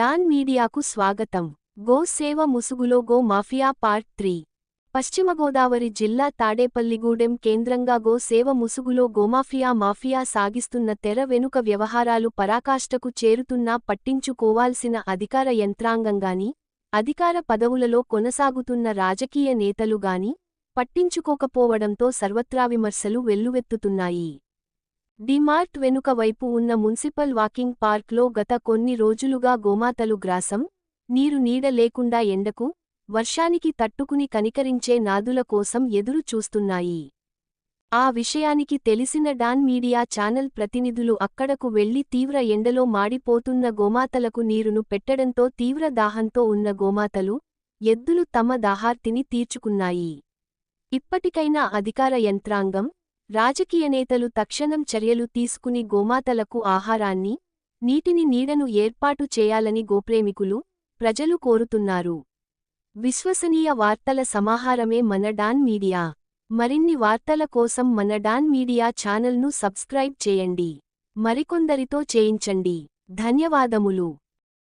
Don మీడియాకు స్వాగతం. Go సేవ ముసుగులో గో మాఫియా పార్ట్ 3. పశ్చిమ గోదావరి జిల్లా తాడేపల్లిగూడెం కేంద్రంగా గో సేవ ముసుగులో గోమాఫియా సాగిస్తున్న తెర వెనుక వ్యవహారాలు పరాకాష్ఠకు చేరుతున్నా పట్టించుకోవాల్సిన అధికార యంత్రాంగంగాని, అధికార పదవులలో కొనసాగుతున్న రాజకీయ నేతలుగాని పట్టించుకోకపోవడంతో సర్వత్రా విమర్శలు వెల్లువెత్తుతున్నాయి. డిమార్ట్ వెనుక వైపు ఉన్న మున్సిపల్ వాకింగ్ పార్క్లో గత కొన్ని రోజులుగా గోమాతలు గ్రాసం, నీరు నీడ లేకుండా ఎండకు, వర్షానికి తట్టుకుని కనికరించే నాదుల కోసం ఎదురు చూస్తున్నాయి. ఆ విషయానికి తెలిసిన డాన్ మీడియా ఛానల్ ప్రతినిధులు అక్కడకు వెళ్లి తీవ్ర ఎండలో మాడిపోతున్న గోమాతలకు నీరును పెట్టడంతో తీవ్ర దాహంతో ఉన్న గోమాతలు, ఎద్దులు తమ దాహార్తిని తీర్చుకున్నాయి. ఇప్పటికైనా అధికార యంత్రాంగం, రాజకీయ నేతలు తక్షణం చర్యలు తీసుకుని గోమాతలకు ఆహారాన్ని, నీటిని నీడను ఏర్పాటు చేయాలని గోప్రేమికులు, ప్రజలు కోరుతున్నారు. విశ్వసనీయ వార్తల సమాహారమే మన డాన్ మీడియా. మరిన్ని వార్తల కోసం మన డాన్ మీడియా ఛానల్ను సబ్స్క్రైబ్ చేయండి. మరికొందరితో చేయించండి. ధన్యవాదములు.